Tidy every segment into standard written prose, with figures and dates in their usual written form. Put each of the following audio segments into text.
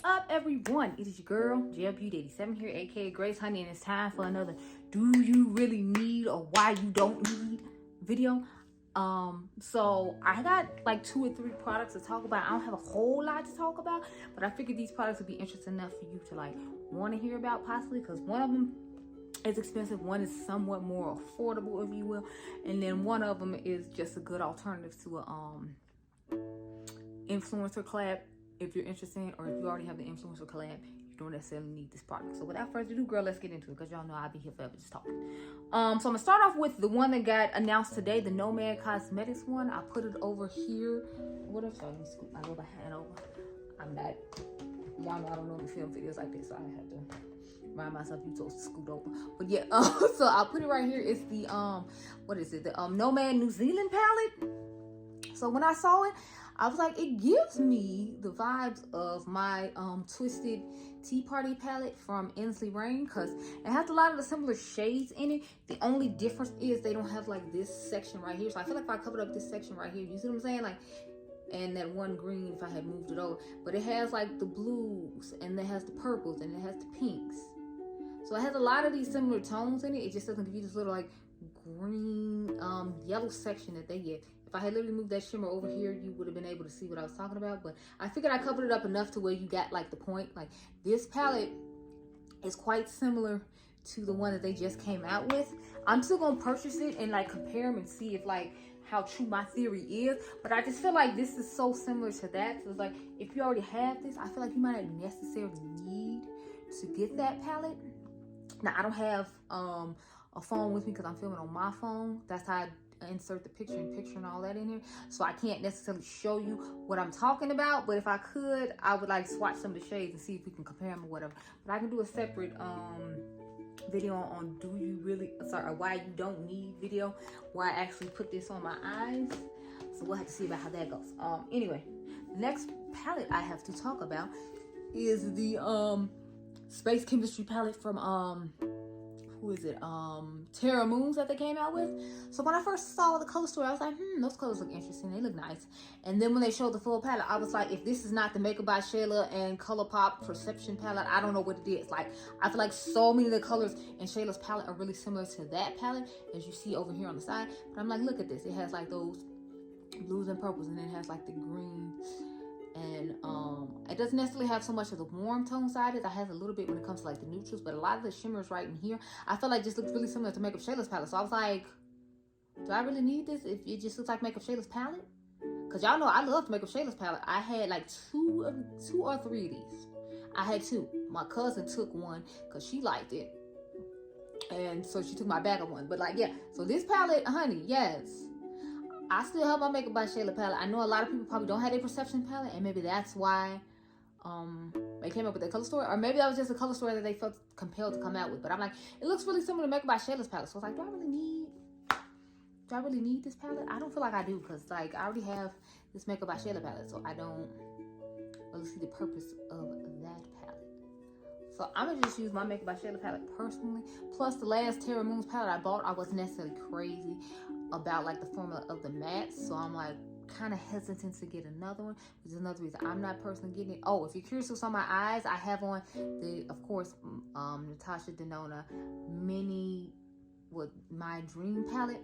up, everyone? It is your girl GELBEAUTY87 here, aka Grace Honey, and it's time for another "Do You Really Need or Why You Don't Need" video. So I got like 2 or 3 products to talk about. I don't have a whole lot to talk about, but I figured these products would be interesting enough for you to like want to hear about, possibly, because one of them is expensive, one is somewhat more affordable, if you will, and then one of them is just a good alternative to a influencer collab. If you're interested in, or if you already have the influencer collab, you don't necessarily need this product. So without further ado, girl, let's get into it, because y'all know I'll be here forever just talking. So I'm gonna start off with the one that got announced today, the Nomad Cosmetics one. I put it over here. What else? Let me scoop my little hand over. I'm not, y'all know I don't normally film videos like this, so I have to remind myself you supposed to scoot over. But yeah, so I'll put it right here. It's the what is it? The Nomad New Zealand palette. So when I saw it, I was like, it gives me the vibes of my Twisted Tea Party palette from Endlessly Rain, because it has a lot of the similar shades in it. The only difference is they don't have like this section right here. So I feel like if I covered up this section right here, you see what I'm saying? Like, and that one green if I had moved it over. But it has like the blues, and it has the purples, and it has the pinks. So it has a lot of these similar tones in it. It just doesn't give you this little like green, yellow section that they get. If I had literally moved that shimmer over here, you would have been able to see what I was talking about. But I figured I covered it up enough to where you got like the point. Like, this palette is quite similar to the one that they just came out with. I'm still gonna purchase it and like compare them and see if like how true my theory is. But I just feel like this is so similar to that. So it's like, if you already have this, I feel like you might not necessarily need to get that palette. Now, I don't have a phone with me because I'm filming on my phone. That's how I insert the picture and all that in here. So I can't necessarily show you what I'm talking about. But if I could, I would like swatch some of the shades and see if we can compare them or whatever. But I can do a separate video on why you don't need video, where I actually put this on my eyes. So we'll have to see about how that goes. Anyway, the next palette I have to talk about is the Space Chemistry palette from who is it? Terra Moons that they came out with. So when I first saw the color story, I was like, those colors look interesting. They look nice. And then when they showed the full palette, I was like, if this is not the Makeup by Shayla and ColourPop Perception palette, I don't know what it is. Like, I feel like so many of the colors in Shayla's palette are really similar to that palette, as you see over here on the side. But I'm like, look at this. It has like those blues and purples, and then it has like the green. And it doesn't necessarily have so much of the warm tone side. It has a little bit when it comes to like the neutrals, but a lot of the shimmers right in here, I feel like just looks really similar to Makeup Shayla's palette. So I was like, do I really need this if it just looks like Makeup Shayla's palette? Because y'all know I loved Makeup Shayla's palette. I had like two or three of these. I had 2. My cousin took one because she liked it, and so she took my bag of one. But like, yeah, so this palette, honey, yes, I still have my Makeup by Shayla palette. I know a lot of people probably don't have their Perception palette, and maybe that's why they came up with the color story, or maybe that was just a color story that they felt compelled to come out with. But I'm like, it looks really similar to Makeup by Shayla's palette. So I was like, do I really need this palette? I don't feel like I do, because like I already have this Makeup by Shayla palette, so I don't really see the purpose of that palette. So I'm gonna just use my Makeup by Shayla palette personally. Plus, the last Terra Moons palette I bought, I wasn't necessarily crazy about like the formula of the mattes, so I'm like kind of hesitant to get another one, which is another reason I'm not personally getting it. Oh, if you're curious what's on my eyes, I have on the, of course, Natasha Denona My Dream palette,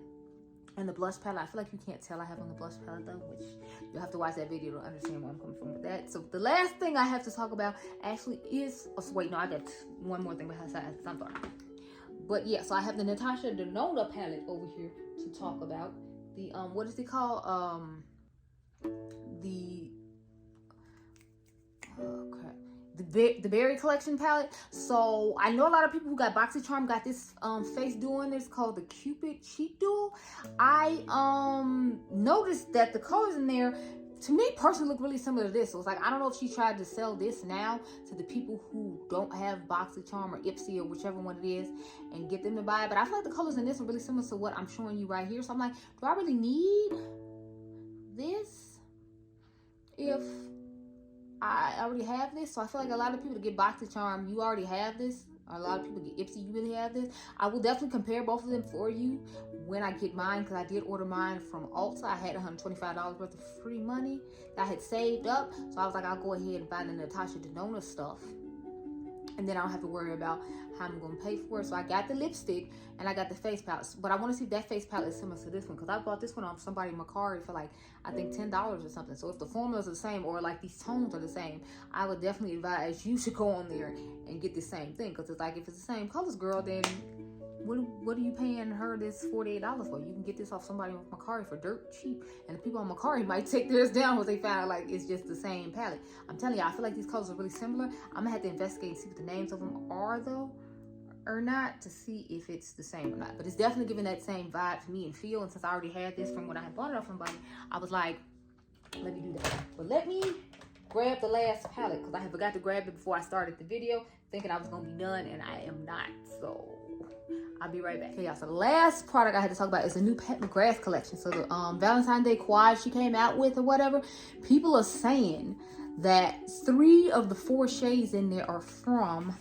and the blush palette. I feel like you can't tell I have on the blush palette though, which you'll have to watch that video to understand where I'm coming from with that. So the last thing I have to talk about actually is, wait, no, I got one more thing besides that. I'm sorry. But yeah, so I have the Natasha Denona palette over here to talk about. The what is it called? The Berry Collection palette. So I know a lot of people who got BoxyCharm got this face duo in this called the Cupid Cheek Duo. I noticed that the colors in there, to me personally, look really similar to this. So it's like, I don't know if she tried to sell this now to the people who don't have BoxyCharm or Ipsy or whichever one it is, and get them to buy it. But I feel like the colors in this are really similar to what I'm showing you right here. So I'm like, do I really need this if I already have this? So I feel like a lot of people to get BoxyCharm, you already have this. Or a lot of people get Ipsy, you really have this. I will definitely compare both of them for you when I get mine, because I did order mine from Ulta. I had $125 worth of free money that I had saved up. So I was like, I'll go ahead and buy the Natasha Denona stuff. And then I don't have to worry about how I'm going to pay for it. So I got the lipstick and I got the face palette. But I want to see if that face palette is similar to this one, because I bought this one on somebody Mercari for like, I think $10 or something. So if the formulas are the same, or like these tones are the same, I would definitely advise you should go on there and get the same thing. Because it's like, if it's the same colors, girl, then what are you paying her this $48 for? You can get this off somebody with Mercari for dirt cheap. And the people on Mercari might take theirs down once they find out like it's just the same palette. I'm telling you, I feel like these colors are really similar. I'm gonna have to investigate and see what the names of them are though, or not, to see if it's the same or not. But it's definitely giving that same vibe to me and feel. And since I already had this from when I had bought it off somebody, I was like, let me do that. But let me grab the last palette, because I had forgot to grab it before I started the video, thinking I was gonna be done, and I am not. So I'll be right back. Okay, y'all, so the last product I had to talk about is the new McGrath collection. So the Valentine's Day quad she came out with or whatever, people are saying that 3 of the 4 shades in there are from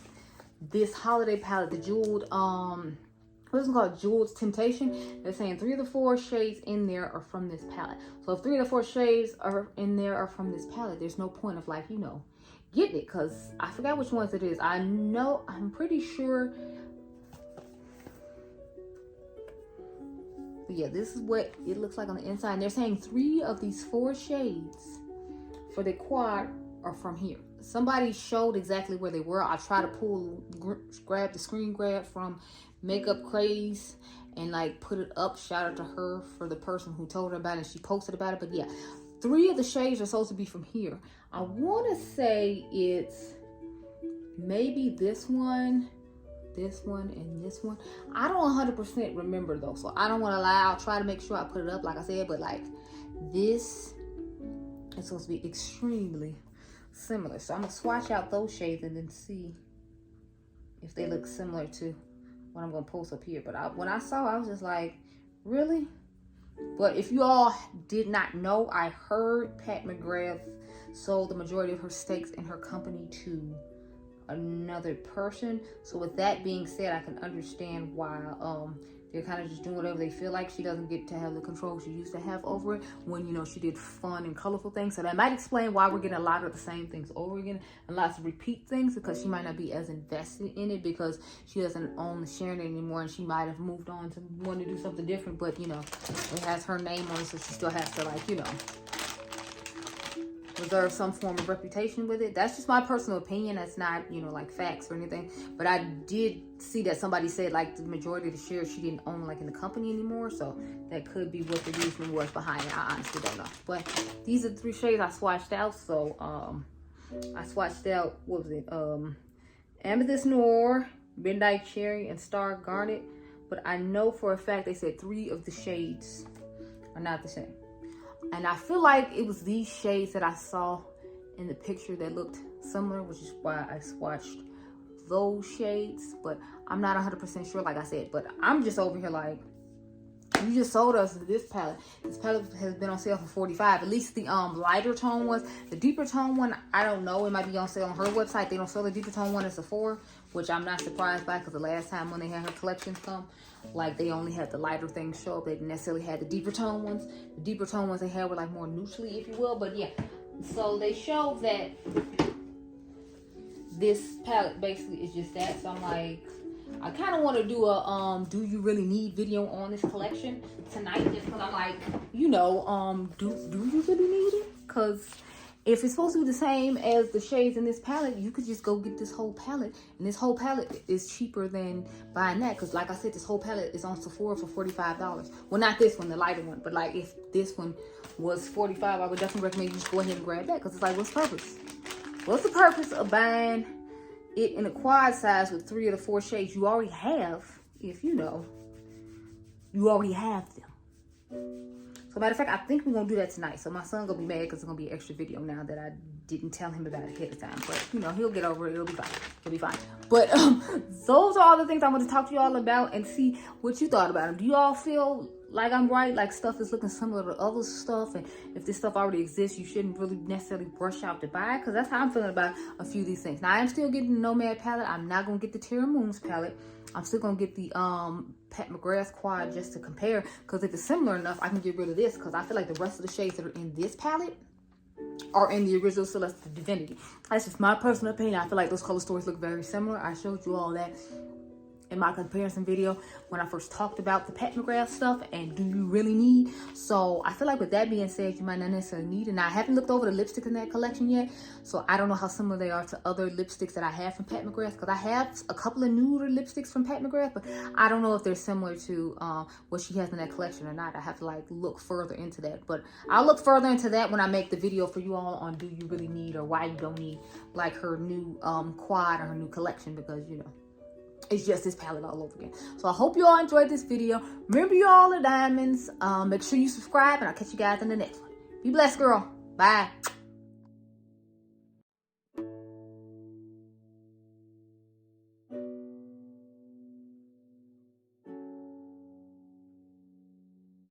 this holiday palette, the jeweled, what is it called, Jeweled Temptation. They're saying 3 of the 4 shades in there are from this palette. So if 3 of the 4 shades are in there are from this palette, there's no point of like, you know, getting it, because I forgot which ones it is. I know, I'm pretty sure. But yeah, this is what it looks like on the inside. And they're saying 3 of these 4 shades for the quad are from here. Somebody showed exactly where they were. I tried to grab the screen grab from Makeup Craze and like put it up. Shout out to her for the person who told her about it and she posted about it. But yeah, 3 of the shades are supposed to be from here. I want to say it's maybe this one, and this one. I don't 100% remember though, so I don't want to lie. I'll try to make sure I put it up like I said, but like this is supposed to be extremely similar. So I'm gonna swatch out those shades and then see if they look similar to what I'm gonna post up here. But when I saw, I was just like, really? But if you all did not know, I heard Pat McGrath sold the majority of her stakes in her company to another person. So with that being said, I can understand why they're kind of just doing whatever they feel like. She doesn't get to have the control she used to have over it when, you know, she did fun and colorful things. So that might explain why we're getting a lot of the same things over again and lots of repeat things, because she might not be as invested in it because she doesn't own the sharing it anymore, and she might have moved on to want to do something different. But you know, it has her name on it, so she still has to, like, you know, reserve some form of reputation with it. That's just my personal opinion. That's not, you know, like facts or anything. But I did see that somebody said like the majority of the shares she didn't own like in the company anymore. So that could be what the reason was behind it. I honestly don't know. But these are the 3 shades I swatched out. So I swatched out, what was it? Amethyst Noir, Midnight Cherry, and Star Garnet. But I know for a fact they said 3 of the shades are not the same. And I feel like it was these shades that I saw in the picture that looked similar, which is why I swatched those shades. But I'm not 100% sure, like I said. But I'm just over here like, you just sold us this palette. This palette has been on sale for $45. At least the lighter tone ones. The deeper tone one, I don't know. It might be on sale on her website. They don't sell the deeper tone one at Sephora, which I'm not surprised by, because the last time when they had her collections come, like, they only had the lighter things show up. They didn't necessarily have the deeper tone ones. The deeper tone ones they had were like more neutrally, if you will. But yeah, so they showed that this palette basically is just that. So I'm like, I kind of want to do a do you really need video on this collection tonight, just because I'm like, you know, do you really need it? Because if it's supposed to be the same as the shades in this palette, you could just go get this whole palette. And this whole palette is cheaper than buying that. Because like I said, this whole palette is on Sephora for $45. Well, not this one, the lighter one. But like, if this one was $45, I would definitely recommend you just go ahead and grab that. Because it's like, what's the purpose? What's the purpose of buying it in a quad size with 3 of the 4 shades you already have, if you know, you already have them? So matter of fact, I think we're going to do that tonight. So my son going to be mad because it's going to be an extra video now that I didn't tell him about it ahead of time. But, you know, he'll get over it. It'll be fine. He'll be fine. But those are all the things I want to talk to you all about and see what you thought about them. Do you all feel like I'm right, like stuff is looking similar to other stuff, and if this stuff already exists, you shouldn't really necessarily rush out to buy it, because that's how I'm feeling about a few of these things. Now, I am still getting the Nomad palette. I'm not going to get the Terra Moons palette. I'm still going to get the Pat McGrath quad just to compare, because if it's similar enough, I can get rid of this, because I feel like the rest of the shades that are in this palette are in the original Celestial Divinity. That's just my personal opinion. I feel like those color stories look very similar. I showed you all that in my comparison video when I first talked about the Pat McGrath stuff and do you really need. So I feel like with that being said, you might not necessarily need it. Now, I haven't looked over the lipstick in that collection yet, so I don't know how similar they are to other lipsticks that I have from Pat McGrath, because I have a couple of newer lipsticks from Pat McGrath, but I don't know if they're similar to what she has in that collection or not. I have to like look further into that, but I'll look further into that when I make the video for you all on do you really need or why you don't need like her new quad or her new collection, because you know, it's just this palette all over again. So I hope you all enjoyed this video. Remember, you all are diamonds. Make sure you subscribe, and I'll catch you guys in the next one. Be blessed, girl. Bye.